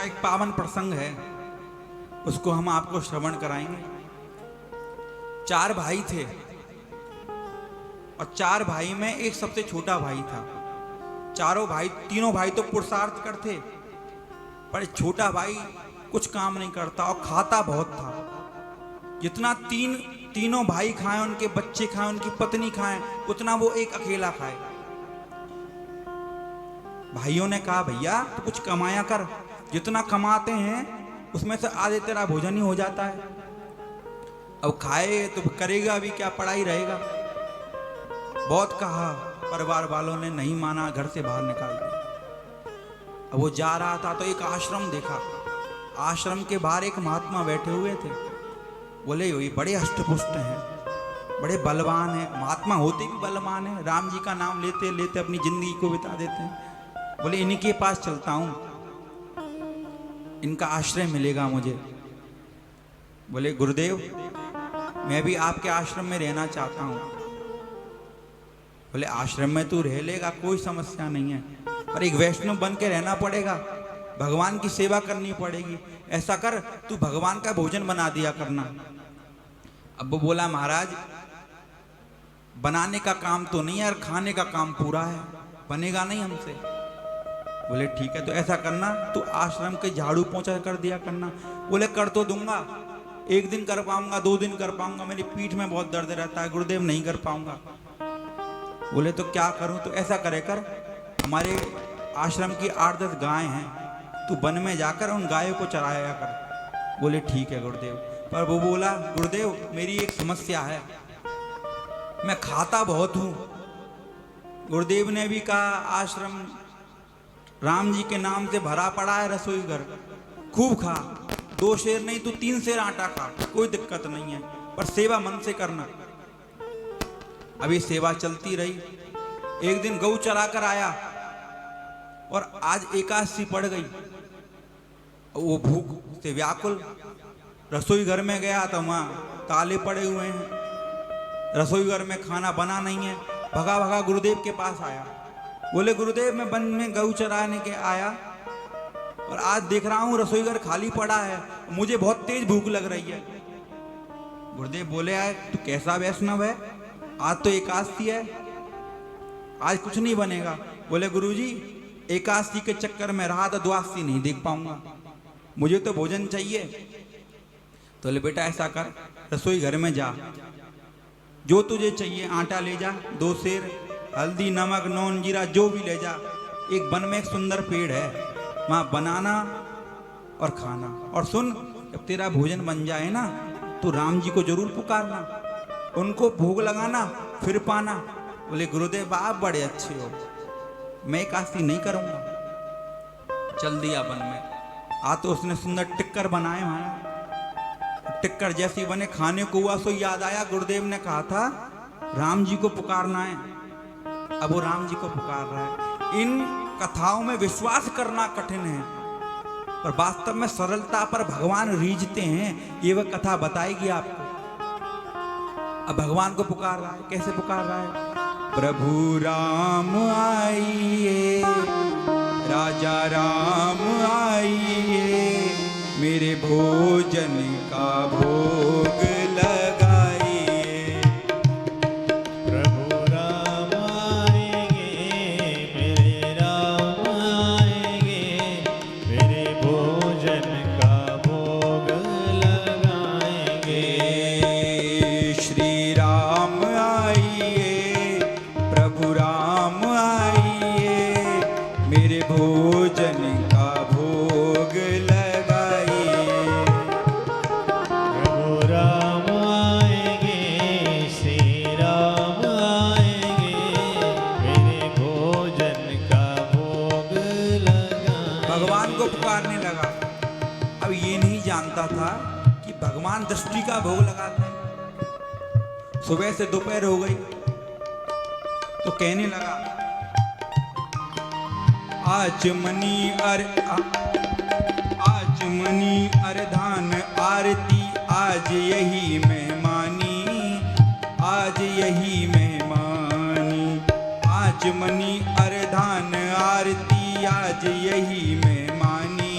एक पावन प्रसंग है, उसको हम आपको श्रवण कराएंगे। 4 भाई थे और 4 भाई में एक सबसे छोटा भाई था। तीनों भाई तो पुरुषार्थ करते, पर छोटा भाई कुछ काम नहीं करता और खाता बहुत था। जितना तीनों भाई खाएं, उनके बच्चे खाएं, उनकी पत्नी खाएं, उतना वो एक अकेला खाए। भाइयों ने कहा, भैया तो कुछ कमाया कर, जितना कमाते हैं उसमें से आधे तेरा भोजन ही हो जाता है। अब खाए तो करेगा भी क्या, पड़ा ही रहेगा। बहुत कहा, परिवार वालों ने नहीं माना, घर से बाहर निकाल दिया। अब वो जा रहा था तो एक आश्रम देखा। आश्रम के बाहर एक महात्मा बैठे हुए थे। बोले, ये बड़े अष्टपुष्ट हैं, बड़े बलवान हैं। महात्मा होते भी बलवान हैं, राम जी का नाम लेते लेते अपनी जिंदगी को बिता देते हैं। बोले, इन्हीं के पास चलता हूं, इनका आश्रय मिलेगा मुझे। बोले, गुरुदेव मैं भी आपके आश्रम में रहना चाहता हूं। बोले, आश्रम में तू रह लेगा, कोई समस्या नहीं है, पर एक वैष्णव बन के रहना पड़ेगा, भगवान की सेवा करनी पड़ेगी। ऐसा कर, तू भगवान का भोजन बना दिया करना। अब वो बोला, महाराज बनाने का काम तो नहीं है, और खाने का काम पूरा है, बनेगा नहीं हमसे। बोले, ठीक है, तो ऐसा करना, तू आश्रम के झाड़ू पोंछा कर दिया करना। बोले, कर तो दूंगा, 1 दिन कर पाऊंगा, 2 दिन कर पाऊंगा, मेरी पीठ में बहुत दर्द रहता है गुरुदेव, नहीं कर पाऊंगा। बोले, तो क्या करूं? तो ऐसा करे कर, हमारे आश्रम की 8-10 गायें हैं, तू वन में जाकर उन गायों को चराया कर। बोले, ठीक है गुरुदेव। पर वो बोला, गुरुदेव मेरी एक समस्या है, मैं खाता बहुत हूं। गुरुदेव ने भी कहा, आश्रम राम जी के नाम से भरा पड़ा है, रसोई घर, खूब खा, 2 शेर नहीं तो 3 शेर आटा खा, कोई दिक्कत नहीं है, पर सेवा मन से करना। अभी सेवा चलती रही। एक दिन गऊ चरा कर आया और आज एकादशी पड़ गई। वो भूख से व्याकुल रसोई घर में गया तो वहां ताले पड़े हुए हैं, रसोई घर में खाना बना नहीं है। भगा भगा गुरुदेव के पास आया। बोले, गुरुदेव मैं वन में गऊ चराने के आया और आज देख रहा हूं रसोई घर खाली पड़ा है, मुझे बहुत तेज भूख लग रही है। गुरुदेव बोले, आए तू कैसा वैष्णव है, आज तो एकादशी है, आज कुछ नहीं बनेगा। बोले, गुरुजी एकादशी के चक्कर में रहा तो द्वादशी नहीं देख पाऊंगा, मुझे तो भोजन चाहिए। तो बोले, बेटा ऐसा कर, रसोई घर में जा, जो तुझे चाहिए आटा ले जा, 2 सेर, हल्दी नमक नून जीरा जो भी ले जा। एक वन में एक सुंदर पेड़ है, वहां बनाना और खाना। और सुन, जब तेरा भोजन बन जाए ना तो राम जी को जरूर पुकारना, उनको भोग लगाना, फिर पाना। बोले, गुरुदेव आप बड़े अच्छे हो, मैं एकादशी नहीं करूंगा। चल दिया वन में। आ तो उसने सुंदर टिक्कर बनाए वहां। टिक्कर जैसी बने, खाने को हुआ सो याद आया, गुरुदेव ने कहा था राम जी को पुकारना है। अब वो राम जी को पुकार रहा है। इन कथाओं में विश्वास करना कठिन है, पर वास्तव में सरलता पर भगवान रीझते हैं। ये वह कथा बताएगी आपको। अब भगवान को पुकार रहा है। कैसे पुकार रहा है? प्रभु राम आइए, राजा राम आइए, मेरे भोजन का भोग लगाइए। प्रभु राम आएंगे, मेरे राम आएंगे, मेरे भोजन का भोग लगाएंगे। श्री राम आइए, प्रभु राम आइए, मेरे भोजन का भोग लगाइए। प्रभु राम आएंगे, श्री राम आएंगे, मेरे भोजन का भोग लगाएंगे। भगवान को पुकारने लगा। अब ये नहीं जानता था कि भगवान दृष्टि का भोग लगाते हैं। सुबह से दोपहर हो गई तो कहने लगा, आचमनी अर्धान आरती, आज यही मेहमानी, आज यही मेहमानी। आचमनी अर्धान आरती, आज यही मेहमानी,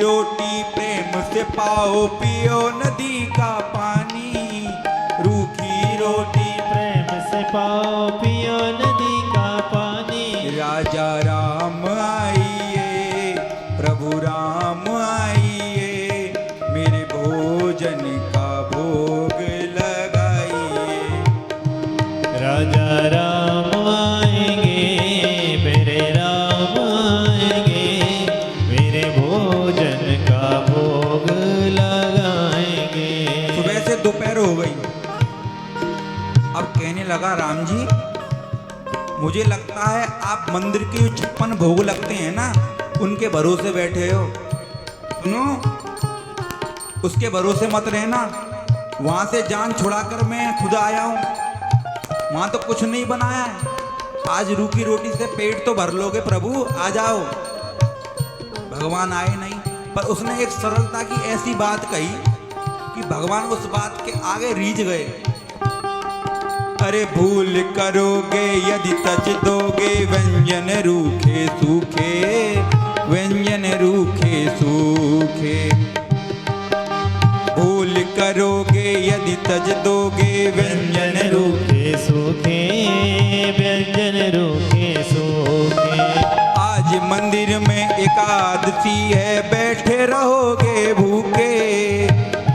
रोटी प्रेम से पाओ, पियो नदी का पानी। रूखी रोटी प्रेम से पाओ, पियो नदी का पानी। राजा राम आइए, प्रभु राम आइए, मेरे भोजन का भोग लगाइए। राजा राम आएंगे, मेरे राम आएंगे, मेरे भोजन का भोग लगाएंगे। सुबह से दोपहर हो गई। अब कहने लगा, राम जी मुझे लगता है आप मंदिर के जो 56 भोग लगते हैं ना, उनके भरोसे बैठे हो। सुनो, उसके भरोसे मत रहना। वहां से जान छुड़ाकर मैं खुद आया हूं। वहां तो कुछ नहीं बनाया है। आज रूखी रोटी से पेट तो भर लोगे प्रभु, आ जाओ। भगवान आए नहीं, पर उसने एक सरलता की ऐसी बात कही कि भगवान उस बात के आगे रीझ गए। अरे भूल करोगे यदि तज दोगे, व्यंजन रूखे सूखे, व्यंजन रूखे सूखे। भूल करोगे यदि तज दोगे, व्यंजन रूखे सूखे, व्यंजन रूखे सूखे। आज मंदिर में एकादशी है, बैठे रहोगे भूखे।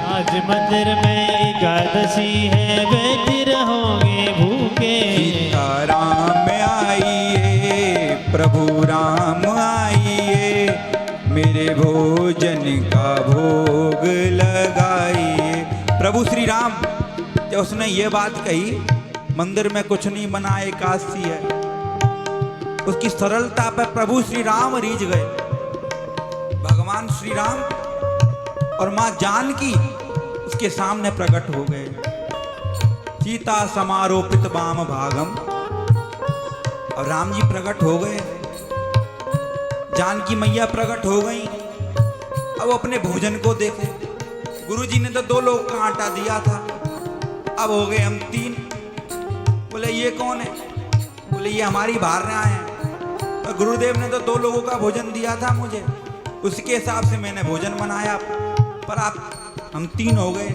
आज मंदिर में एकादशी है, बैठे रहोगे भूखे। सीताराम आइए, प्रभु राम आइए, मेरे भोजन का भोग लगाइए। प्रभु श्री राम, जब उसने ये बात कही, मंदिर में कुछ नहीं बना, एकादशी है, उसकी सरलता पर प्रभु श्री राम रीझ गए। भगवान श्री राम और मां जानकी उसके सामने प्रकट हो गए। सीता समारोपित वाम भागम, और राम जी प्रकट हो गए, जानकी मैया प्रकट हो गई। अब अपने भोजन को देखे। गुरुजी ने तो 2 लोग का आटा दिया था, अब हो गए हम 3। बोले ये कौन है? बोले ये हमारी भार्या है। और गुरुदेव ने तो 2 लोगों का भोजन दिया था मुझे, उसके हिसाब से मैंने भोजन बनाया, पर आप हम 3 हो गए।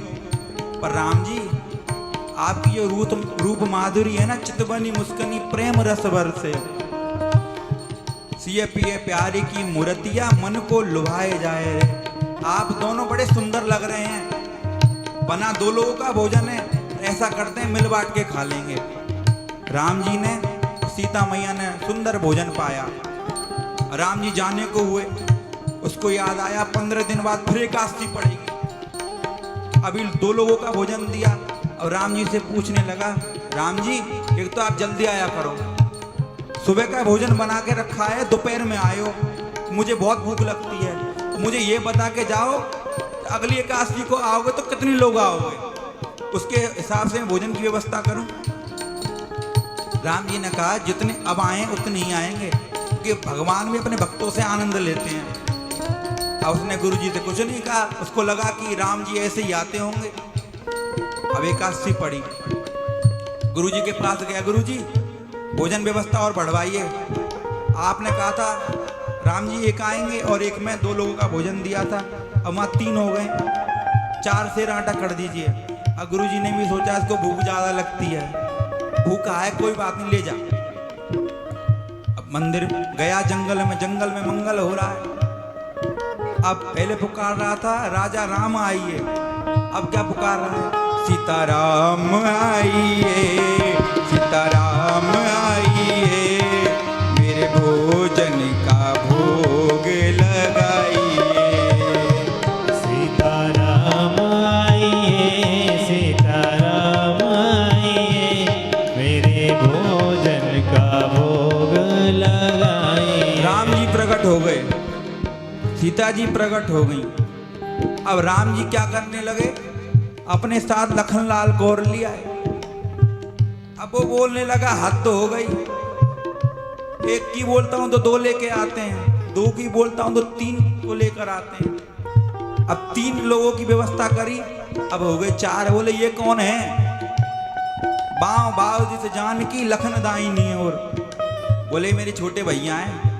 पर राम जी, आपकी जो रूप माधुरी है ना, चितबनी मुस्कनी प्रेम रस बरसे। सिए पिए प्यारी की मूर्तियां, मन को लुभाए जाए रे। आप दोनों बड़े सुंदर लग रहे हैं। बना 2 लोगों का भोजन है, ऐसा करते हैं मिल बांट के खा लेंगे। राम जी ने, सीता मैया ने सुंदर भोजन पाया। राम जी जाने को हुए, उसको याद आया 15 दिन बाद फिर एकादशी पड़ेगी। अभी 2 लोगों का भोजन दिया, और राम जी से पूछने लगा, राम जी एक तो आप जल्दी आया करो, सुबह का भोजन बना के रखा है, दोपहर में आयो, मुझे बहुत भूख लगती है, मुझे ये बता के जाओ अगली एकादशी को आओगे तो कितने लोग आओगे, उसके हिसाब से मैं भोजन की व्यवस्था करूं। राम जी ने कहा, जितने अब आए उतने ही आएंगे, क्योंकि भगवान भी अपने भक्तों से आनंद लेते हैं। अब उसने गुरु जी से कुछ नहीं कहा, उसको लगा कि राम जी ऐसे ही आते होंगे। अब एकादशी पड़ी, गुरु जी के पास गया, गुरु जी भोजन व्यवस्था और बढ़वाइए। आपने कहा था राम जी एक आएंगे और एक में 2 लोगों का भोजन दिया था, अब वहाँ 3 हो गए, 4 सेर आटा कर दीजिए। अब गुरु जी ने भी सोचा इसको भूख ज़्यादा लगती है, भूखा है कोई बात नहीं, ले जा। अब मंदिर गया, जंगल में मंगल हो रहा है। अब पहले पुकार रहा था राजा राम आइए, अब क्या पुकार रहा है, सीताराम आइए, सीताराम आइए, मेरे भोजन का भोग लगाइए। सीताराम आइए, सीताराम आइए, मेरे भोजन का भोग लगाइए। राम जी प्रकट हो गए, सीता जी प्रकट हो गई। अब राम जी क्या करने लगे, अपने साथ लखनलाल गौर लिया है। अब वो बोलने लगा, हद तो हो गई, एक की बोलता हूं तो 2 लेके आते हैं, 2 की बोलता हूं तो 3 को लेकर आते हैं। अब 3 लोगों की व्यवस्था करी, अब हो गए 4। बोले ये कौन है, बाव बाव जिसे जानकी लखन दाईनी, और बोले मेरे छोटे भैया हैं।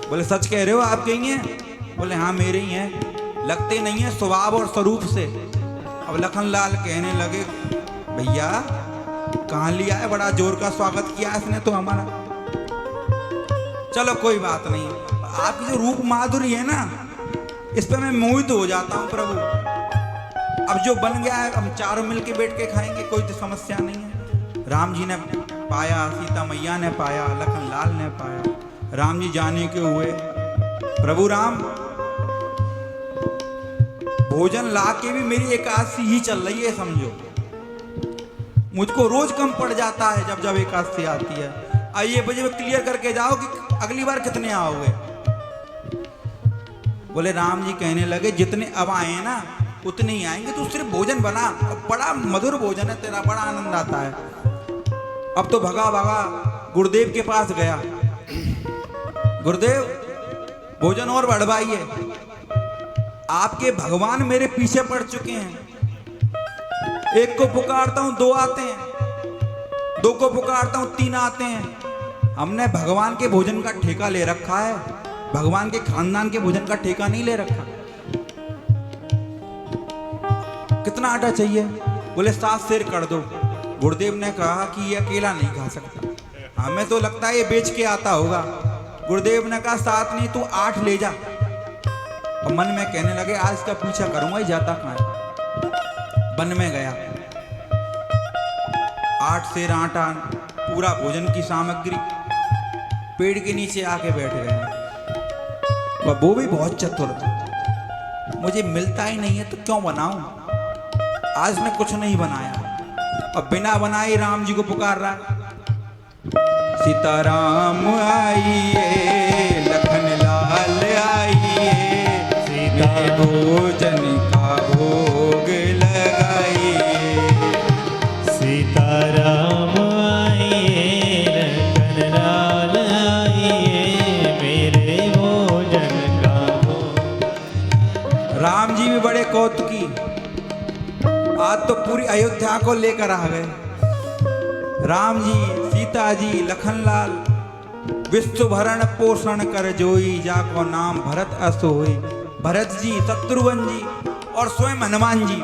बोले सच कह रहे हो, आप कहीं हैं? बोले हाँ मेरे ही हैं, लगते नहीं है स्वभाव और स्वरूप से। अब लखनलाल कहने लगे भैया कहाँ लिया है, बड़ा जोर का स्वागत किया इसने तो हमारा। चलो कोई बात नहीं, आपकी जो रूप माधुरी है ना इस पे मैं मोहित हो जाता हूँ प्रभु। अब जो बन गया है हम चारों मिलके बैठ के खाएंगे, कोई तो समस्या नहीं है। राम जी ने पाया, सीता मैया ने पाया, लखनलाल ने पाया। राम जी जाने के हुए, प्रभु राम भोजन ला के भी मेरी एकादशी ही चल रही है समझो, मुझको रोज कम पड़ जाता है जब जब एकादशी आती है। आइए बजे क्लियर करके जाओ कि अगली बार कितने आओगे। बोले राम जी कहने लगे जितने अब आए ना उतने ही आएंगे, तू सिर्फ भोजन बना, बड़ा मधुर भोजन है तेरा, बड़ा आनंद आता है। अब तो भगा भगा गुरुदेव के पास गया, गुरुदेव भोजन और बढ़वाइए, आपके भगवान मेरे पीछे पड़ चुके हैं। एक को पुकारता हूं 2 आते हैं, 2 को पुकारता हूं 3 आते हैं। हमने भगवान के भोजन का ठेका ले रखा है, भगवान के खानदान के भोजन का ठेका नहीं ले रखा। कितना आटा चाहिए? बोले 7 सेर कर दो। गुरुदेव ने कहा कि ये अकेला नहीं खा सकता, हमें तो लगता है ये बेच के आता होगा। गुरुदेव ने कहा 7 नहीं तू 8 ले जा। और मन में कहने लगे आज इसका पीछा करूंगा, ही जाता कहाँ है। वन में गया, 8 सेर आटा, पूरा भोजन की सामग्री, पेड़ के नीचे आके बैठ गया। वो भी बहुत चतुर था, मुझे मिलता ही नहीं है तो क्यों बनाऊं, आज मैं कुछ नहीं बनाया। अब बिना बनाए राम जी को पुकार रहा है, सीताराम आइए, लखन लाल आइए, सीता भोजन का भोग लगाइए। सीताराम आइए, लखन लाल आइए, मेरे भोजन का भोग। राम जी भी बड़े कौतुकी, आज तो पूरी अयोध्या को लेकर आ गए। राम जी, सीता जी, लखनलाल, विश्व भरण पोषण कर जोई, जाको नाम भरत अस होई। भरत जी, शत्रुघ्न जी और स्वयं हनुमान जी।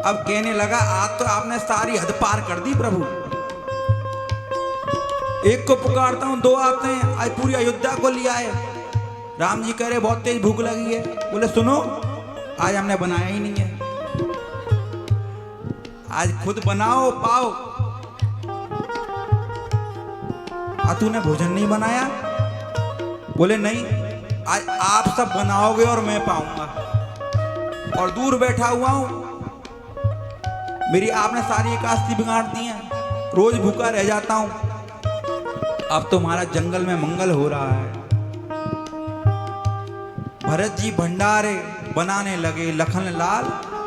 अब कहने लगा आज तो आपने सारी हद पार कर दी प्रभु, एक को पुकारता हूं 2 आते हैं, आज पूरी अयोध्या को लिया है। राम जी कह रहे बहुत तेज भूख लगी है। बोले सुनो आज हमने बनाया ही नहीं है, आज खुद बनाओ पाओ। तूने भोजन नहीं बनाया? बोले नहीं, आज आप सब बनाओगे और मैं पाऊंगा। और दूर बैठा हुआ हूं, मेरी आपने सारी एकादशी बिगाड़ दी है, रोज भूखा रह जाता हूं। अब तुम्हारा जंगल में मंगल हो रहा है। भरत जी भंडारे बनाने लगे, लखनलाल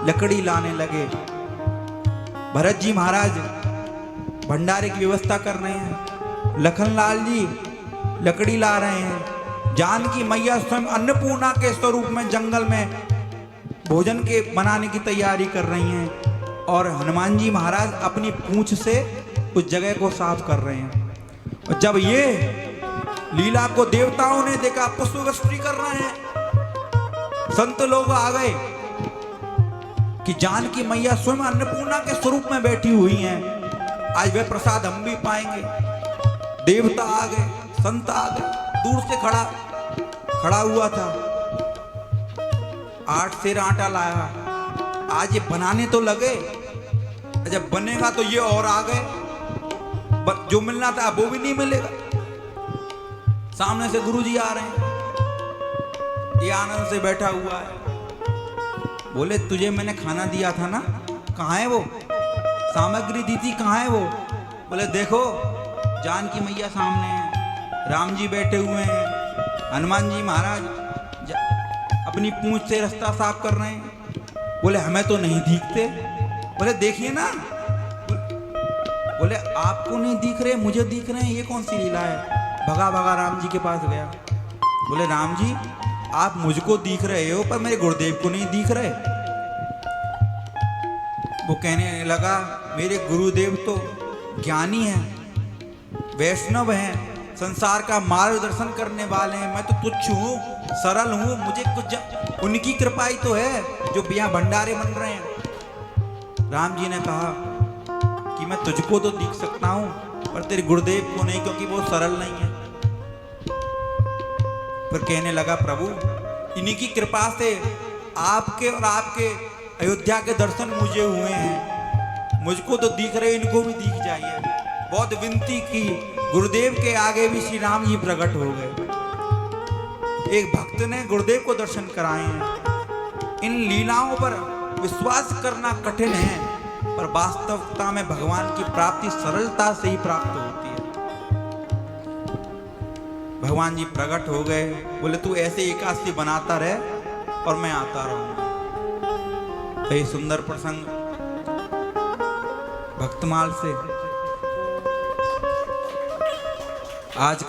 लकड़ी लाने लगे। भरत जी महाराज भंडारे की व्यवस्था कर रहे हैं, लखनलाल जी लकड़ी ला रहे हैं। जानकी मैया स्वयं अन्नपूर्णा के स्वरूप में जंगल में भोजन के बनाने की तैयारी कर रही हैं। और हनुमान जी महाराज अपनी पूंछ से उस जगह को साफ कर रहे हैं। और जब ये लीला को देवताओं ने देखा, पुष्पवृष्टि कर रहे हैं, संत लोग आ गए कि जानकी मैया स्वयं अन्नपूर्णा के स्वरूप में बैठी हुई हैं, आज वे प्रसाद हम भी पाएंगे। देवता आ गए, संत आ गए, दूर से खड़ा हुआ था। 8 सेर आटा लाया, आज ये बनाने तो लगे, जब बनेगा तो ये और आ गए, जो मिलना था वो भी नहीं मिलेगा। सामने से गुरुजी आ रहे हैं, ये आनंद से बैठा हुआ है। बोले तुझे मैंने खाना दिया था ना, कहाँ है वो सामग्री दी थी, कहाँ है वो? बोले देखो जानकी मैया सामने है, राम जी बैठे हुए हैं, हनुमान जी महाराज अपनी पूंछ से रास्ता साफ कर रहे हैं। बोले हमें तो नहीं दिखते। बोले देखिए ना। बोले आपको नहीं दिख रहे, मुझे दिख रहे हैं, ये कौन सी लीला है? भगा भगा राम जी के पास गया। बोले राम जी आप मुझको दिख रहे हो पर मेरे गुरुदेव को नहीं दिख रहे। वो कहने लगा मेरे गुरुदेव तो ज्ञानी हैं, वैष्णव हैं, संसार का मार्गदर्शन करने वाले हैं। मैं तो तुच्छ हूँ, सरल हूँ, मुझे कुछ उनकी कृपा ही तो है जो यहाँ भंडारे बन रहे हैं। राम जी ने कहा कि मैं तुझको तो दिख सकता हूँ पर तेरे गुरुदेव को नहीं, क्योंकि वो सरल नहीं है। फिर कहने लगा प्रभु इन्हीं की कृपा से आपके और आपके अयोध्या के दर्शन मुझे हुए हैं, मुझको तो दिख रहे, इनको भी दिख जाइए। बहुत विनती की, गुरुदेव के आगे भी श्री राम जी प्रकट हो गए। एक भक्त ने गुरुदेव को दर्शन कराए हैं। इन लीलाओं पर विश्वास करना कठिन है, पर वास्तविकता में भगवान की प्राप्ति सरलता से ही प्राप्त होती है। भगवान जी प्रकट हो गए, बोले तू ऐसे एकादशी बनाता रहे और मैं आता रहूंगा। तो ये सुंदर प्रसंग भक्तमाल से आज